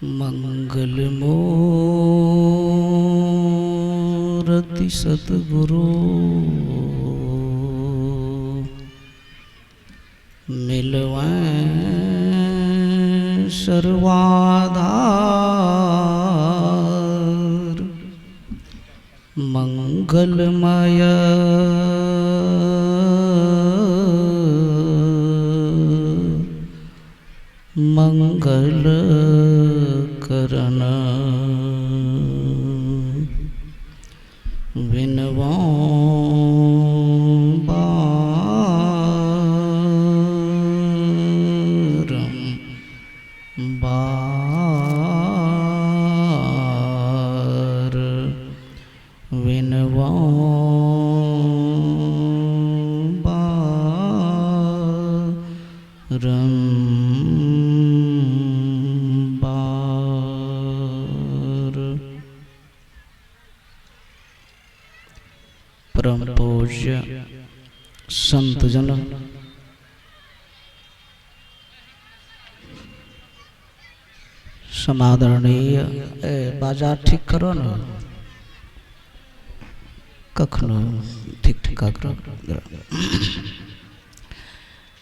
मंगल मूर्ति सतगुरु मिलवें सर्वाधार मंगलमय मंगल करण विनवों बारम बार विनवों बारम परम पूज्य संत जन समादरणीय बाजार ठीक करो न कखनो ठीक ठीक करो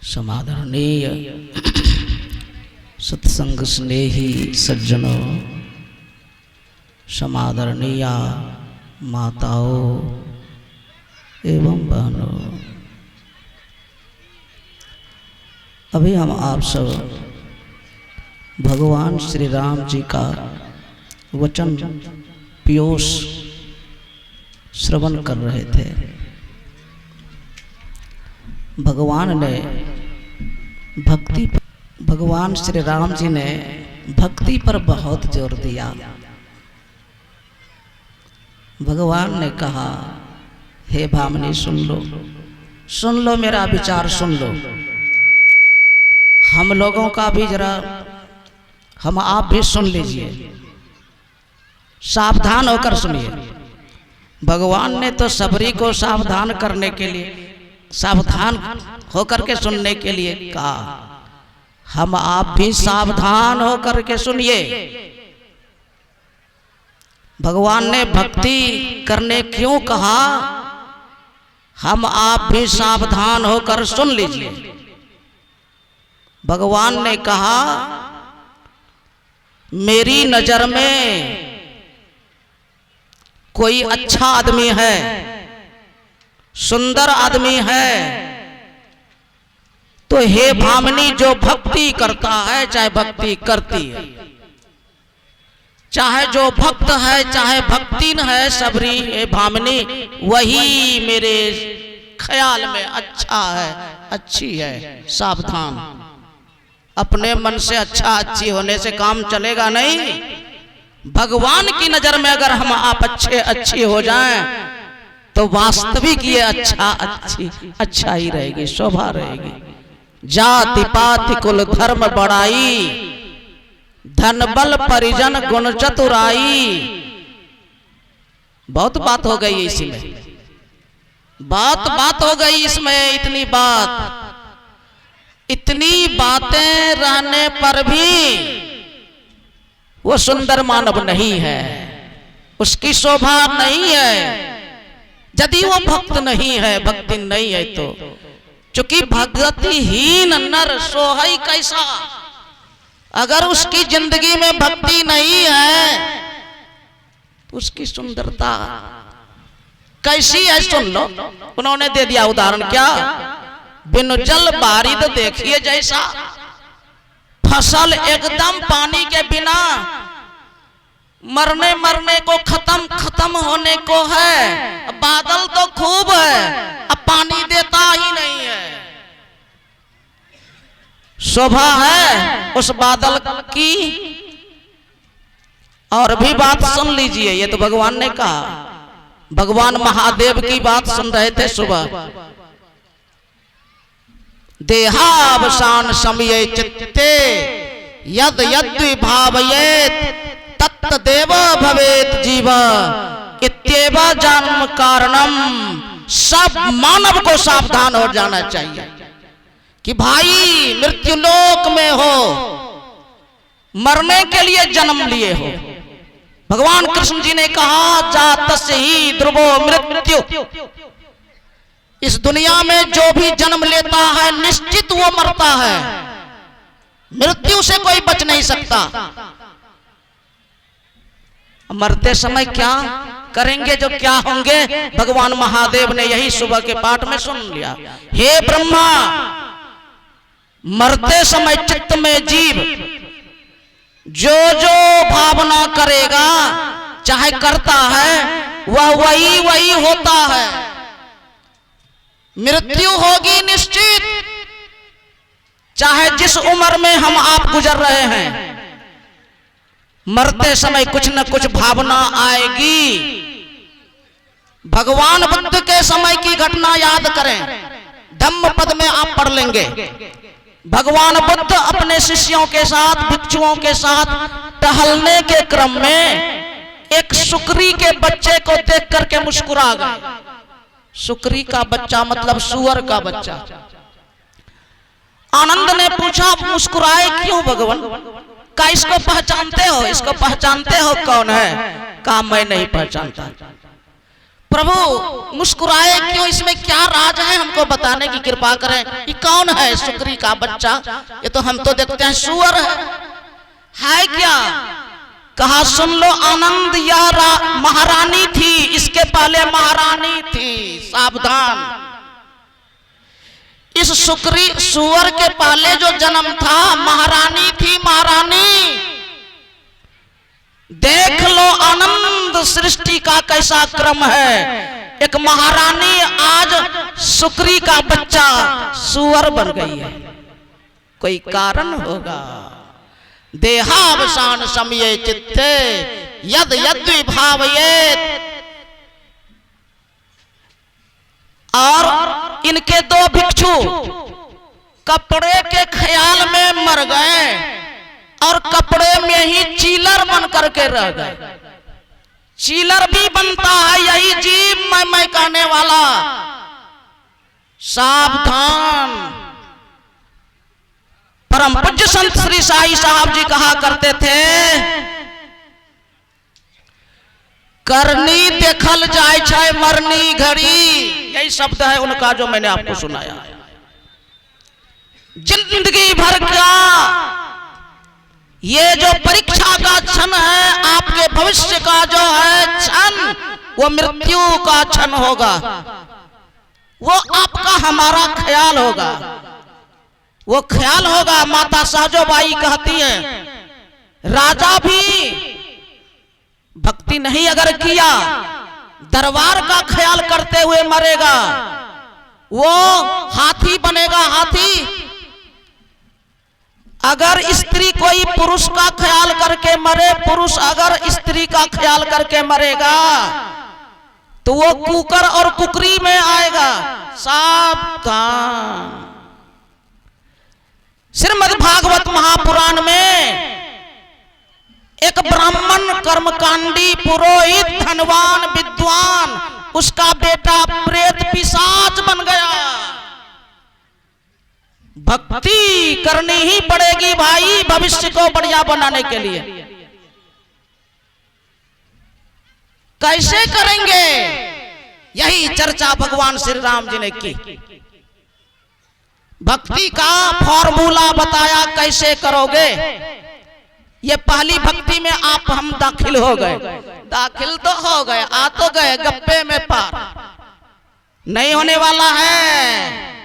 समादरणीय सत्संग स्नेही सज्जनों समादरणीय माताओं एवं बहनों, अभी हम आप सब भगवान श्री राम जी का वचन पीयूष श्रवण कर रहे थे। भगवान श्री राम जी ने भक्ति पर बहुत जोर दिया। भगवान ने कहा, हे भामनी सुन लो मेरा विचार सुन लो। हम लोगों का भी जरा आप भी सुन लीजिए, सावधान होकर सुनिए। भगवान ने तो सबरी को सावधान करने के लिए, सावधान होकर के सुनने के लिए कहा। हम आप भी सावधान होकर के सुनिए। भगवान ने भक्ति करने क्यों कहा, हम आप भी सावधान होकर सुन लीजिए। भगवान ने कहा, मेरी नजर में कोई अच्छा आदमी है, सुंदर आदमी है, तो हे भामनी जो भक्ति करता है, चाहे भक्ति करती है, चाहे जो भक्त है चाहे भक्तिन है, सबरी हे भामनी वही मेरे ख्याल में अच्छा है, अच्छी है। सावधान, अपने मन से अच्छा अच्छी होने से काम चलेगा नहीं। भगवान की नजर में अगर हम आप अच्छे अच्छी हो जाएं तो वास्तविक ये अच्छा ही रहेगी, शोभा रहेगी। जाति पाति कुल धर्म बड़ाई, धन बल परिजन गुण चतुराई। बहुत बात हो गई इसमें, बात हो गई इसमें। इतनी बातें रहने पर भी वो सुंदर मानव नहीं है, उसकी शोभा नहीं है। यदि वो भक्त नहीं है, भक्ति नहीं है, तो चूंकि भक्तिहीन नर सोहई कैसा। अगर उसकी जिंदगी में भक्ति नहीं है तो उसकी सुंदरता कैसी है, सुन लो। उन्होंने दे दिया उदाहरण, क्या? बिन जल बारिद देखिए जैसा, फसल एकदम पानी के बिना मरने को खत्म होने को है। बादल तो खूब है, अब पानी देता ही नहीं है। शोभा है उस बादल की। और भी बात सुन लीजिए, ये तो भगवान ने कहा। भगवान महादेव की बात सुन रहे थे सुबह। देहावसान समय चित्ते यद यद् भावयेत तत्त देव भवेत जीव इत्येव जन्म कारणम। सब मानव को सावधान हो जाना चाहिए कि भाई मृत्युलोक में हो मरने के लिए जन्म लिए हो। भगवान कृष्ण जी ने कहा जातस्य ही ध्रुवो मृत्यु, इस दुनिया में जो भी जन्म लेता है निश्चित वो मरता है, मृत्यु से कोई बच नहीं सकता। मरते समय क्या करेंगे, जो क्या होंगे, भगवान महादेव ने यही सुबह के पाठ में सुन लिया। हे ब्रह्मा, मरते समय चित्त में जीव जो जो भावना करेगा, चाहे करता है, वह वही वही होता है। मृत्यु होगी निश्चित, चाहे जिस उम्र में हम आप गुजर रहे हैं, मरते समय कुछ न कुछ भावना आएगी। भगवान बुद्ध के समय की घटना याद करें, धम्मपद में आप पढ़ लेंगे। भगवान बुद्ध अपने शिष्यों के साथ, भिक्षुओं के साथ टहलने के क्रम में एक सुकरी के बच्चे को देख करके मुस्कुरा गए। सुकरी का बच्चा मतलब सुअर का बच्चा। आनंद ने पूछा मुस्कुराए क्यों भगवान? का इसको पहचानते हो? इसको पहचानते हो कौन है? कहा मैं नहीं पहचानता। प्रभु मुस्कुराए क्यों, इसमें क्या राज है, हमको बताने की कृपा करें। ये कौन है? सुकरी का बच्चा। ये तो हम तो देखते हैं सुअर है क्या? कहा सुन लो आनंद, यह महारानी थी, इसके पहले महारानी थी, सावधान। इस सुकरी सुअर के पहले जो जन्म था महारानी थी, महारानी। देख लो आनंद, सृष्टि का कैसा क्रम है। एक महारानी आज सुकरी का बच्चा सुअर बन गई है, कोई कारण होगा। देहावसान समये चित्ते यद यद्विभावयेत। और इनके दो भिक्षु कपड़े के ख्याल में मर गए और कपड़े में ही चीलर बन करके रह गए। चीलर भी बनता है यही जीव, मैं कहने वाला। सावधान। परम पूज्य संत श्री साई साहब जी कहा करते थे, करनी देखल जाय छै मरनी घड़ी। यही शब्द है उनका जो मैंने आपको सुनाया। जिंदगी भर का ये जो परीक्षा का क्षण है, आपके भविष्य का जो है क्षण, वो मृत्यु का क्षण होगा। वो आपका हमारा ख्याल होगा, वो ख्याल होगा। माता सहजोबाई कहती है, राजा भी भक्ति नहीं अगर किया, दरबार का ख्याल करते हुए मरेगा, वो हाथी बनेगा, हाथी। अगर स्त्री कोई पुरुष का ख्याल करके मरे, पुरुष अगर स्त्री का ख्याल करके मरेगा, तो वो कुकर और कुकरी में आएगा। सावधान। श्रीमद् भागवत महापुराण में एक ब्राह्मण कर्मकांडी पुरोहित धनवान विद्वान, उसका बेटा प्रेत पिशाच बन गया। भक्ति करनी ही पड़ेगी भाई, भविष्य को बढ़िया बनाने के लिए। कैसे करेंगे? यही चर्चा भगवान श्री राम जी ने की। भक्ति का फॉर्मूला बताया, कैसे करोगे। ये पहली भक्ति में आप हम दाखिल हो गए। दाखिल तो हो गए, आ तो गए, गप्पे में पार नहीं होने वाला है।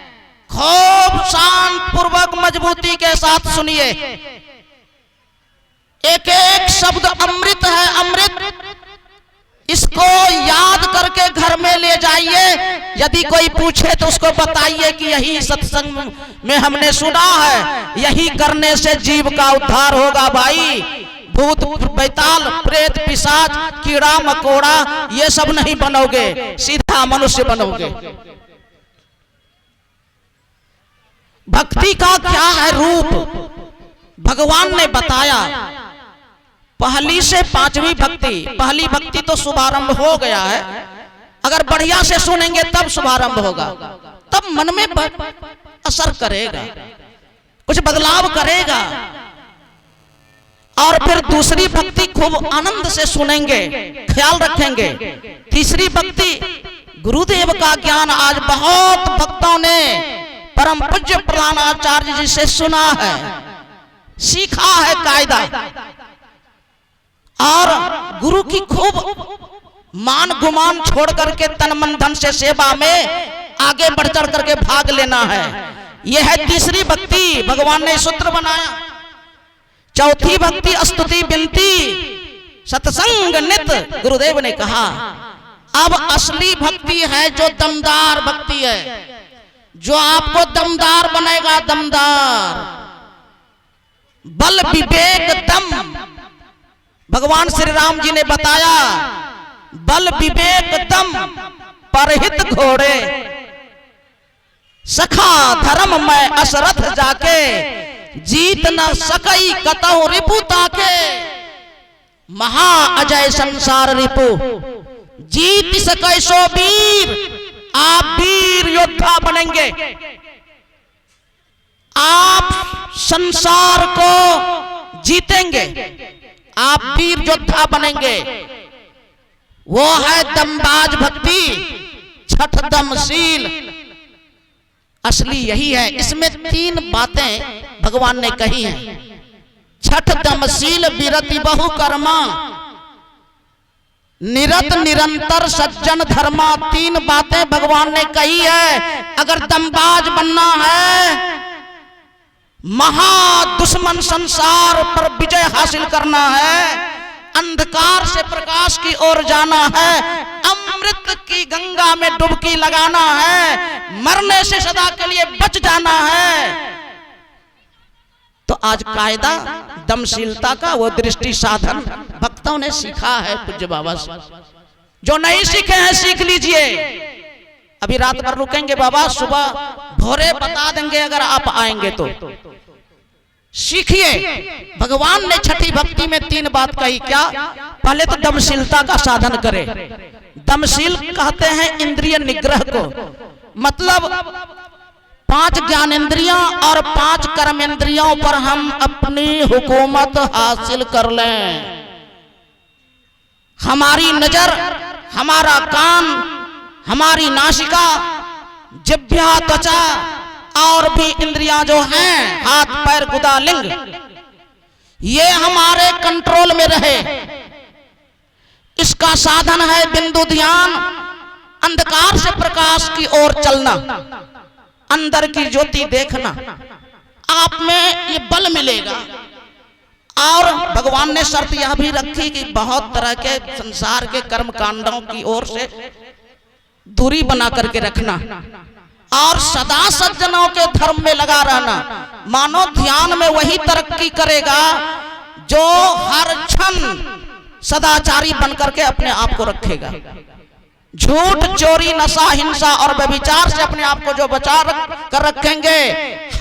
खूब शांत पूर्वक मजबूती के साथ सुनिए। एक एक शब्द अमृत है, अमृत। इसको याद करके घर में ले जाइए। यदि कोई पूछे तो उसको बताइए कि यही सत्संग में हमने सुना है, यही करने से जीव का उद्धार होगा भाई। भूत बैताल प्रेत पिशाच कीड़ा मकोड़ा ये सब नहीं बनोगे, सीधा मनुष्य बनोगे। भक्ति का क्या है रूप, भगवान ने बताया। पहली से पांचवी भक्ति, पहली भक्ति तो शुभारंभ हो गया है। अगर बढ़िया से सुनेंगे तब शुभारंभ होगा, तब मन में असर करेगा, कुछ बदलाव करेगा। और फिर दूसरी भक्ति खूब आनंद से सुनेंगे, ख्याल रखेंगे। तीसरी भक्ति गुरुदेव का ज्ञान आज बहुत भक्तों ने परम पूज्य प्रधानाचार्य जी से सुना है, सीखा है कायदा, और गुरु की खूब मान गुमान छोड़ करके तन मन धन से सेवा में आगे बढ़ चढ़ करके भाग लेना है। यह है तीसरी भक्ति, भगवान ने सूत्र बनाया। चौथी भक्ति स्तुति विनती सत्संग नित, गुरुदेव ने कहा। अब असली भक्ति है जो दमदार भक्ति है, जो आपको दमदार बनेगा, दमदार। बल विवेक दम, भगवान श्री राम जी ने बताया, बल विवेक दम परहित घोड़े, सखा धर्म में असरथ जाके, जीत न सकई कतहु रिपु ताके, महा अजय संसार रिपु, जीत सके सो वीर। आप वीर योद्धा बनेंगे, आप संसार को जीतेंगे, आप वीर योद्धा बनेंगे। वो है दमबाज भक्ति, छठ दमशील, असली यही है। इसमें तीन बातें भगवान ने कही हैं, छठ दमशील विरति बहु कर्मा, निरत निरंतर सज्जन धर्मा। तीन बातें भगवान ने कही है। अगर दमबाज बनना है, महा दुश्मन संसार पर विजय हासिल करना है, अंधकार से प्रकाश की ओर जाना है, अमृत की गंगा में डुबकी लगाना है, मरने से सदा के लिए बच जाना है, तो आज कायदा दमशीलता का वो दृष्टि साधन भक्तों ने सीखा है पूज्य बाबा से। जो नहीं सीखे हैं सीख लीजिए। अभी रात भर रुकेंगे बाबा, सुबह भोरे बता देंगे अगर आप आएंगे तो। सीखिए। भगवान ने छठी भक्ति में तीन बात कही। क्या? पहले तो दमशीलता का साधन करें। दमशील कहते हैं इंद्रिय निग्रह को, मतलब 5 ज्ञानेंद्रियां और 5 कर्मेंद्रियों पर हम अपनी हुकूमत हासिल कर लें। हमारी नजर, हमारा कान, हमारी नासिका, जिह्वा, त्वचा और भी इंद्रियां जो हैं, हाथ पैर गुदा लिंग, ये हमारे कंट्रोल में रहे। इसका साधन है बिंदु ध्यान, अंधकार से प्रकाश की ओर चलना, अंदर की ज्योति देखना। आप में ये बल मिलेगा। और भगवान ने शर्त यह भी रखी कि बहुत तरह के संसार के कर्म कांडों की ओर से दूरी बना करके रखना और सदा सज्जनों के धर्म में लगा रहना। मानो ध्यान में वही तरक्की करेगा जो हर क्षण सदाचारी बनकर के अपने आप को रखेगा। झूठ, चोरी, नशा, हिंसा और व्यभिचार से अपने आप को जो बचा कर रखेंगे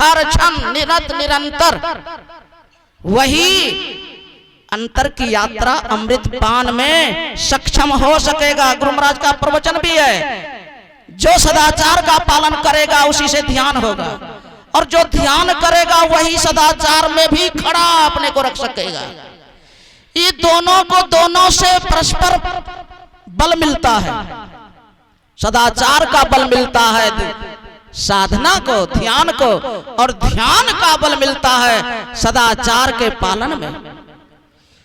हर क्षण निरत निरंतर, वही अंतर की यात्रा अमृत पान में सक्षम हो सकेगा। गुरु महाराज का प्रवचन भी है, जो सदाचार का पालन करेगा उसी से ध्यान होगा, और जो ध्यान करेगा वही सदाचार में भी खड़ा अपने को रख सकेगा। ये दोनों को, दोनों से परस्पर बल मिलता है। सदाचार का बल मिलता है साधना को, ध्यान को, और ध्यान का बल मिलता है सदाचार के पालन में।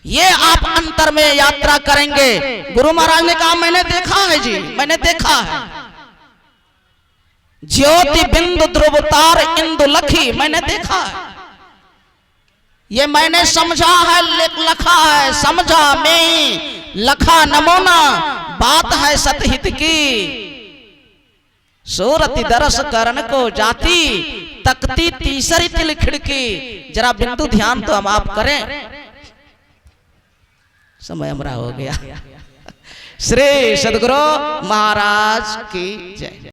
ये आप अंतर में यात्रा करेंगे। गुरु महाराज ने कहा मैंने देखा है जी, मैंने देखा है। ज्योति बिंदु ध्रुव तार इंदु लखी, मैंने देखा है। ये मैंने समझा है, लखा है, समझा में लखा नमूना, बात है सतहित की। सूरति दरस करण को जाती, तकती तीसरी तिल खिड़की। जरा बिंदु ध्यान तो हम आप करें। समय हमारा हो गया। श्री सद्गुरु महाराज की जय।